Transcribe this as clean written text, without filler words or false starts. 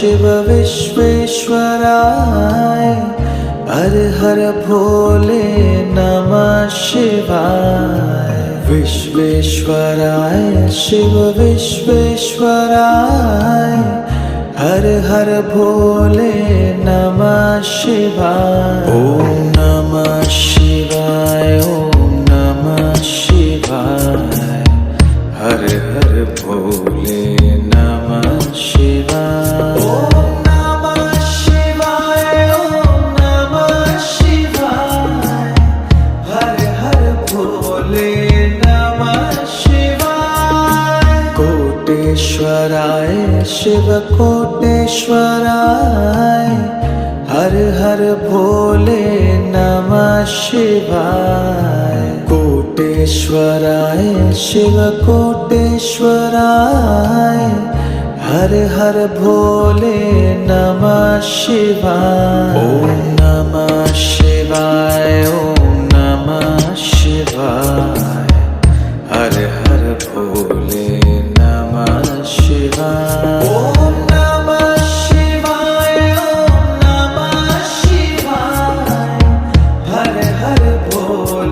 शिव विश्वेश्वराय हर हर भोले नमः शिवाय। विश्वेश्वराय शिव विश्वेश्वराय हर हर भोले नमः शिवाय। ओम नमः शिवाय ओम नमः शिवाय हर हर भोले नमः शिवाय। ओम नमः शिवाय ओम नमः शिवाय हर हर भोले नमः शिवाय। कोटेश्वराय शिव कोटेश्वराय हर हर भोले नमः शिवाय। कोटेश्वराय शिव कोटेश्वराय हर हर भोले नमः शिवाय। ओम नमः शिवाय ओम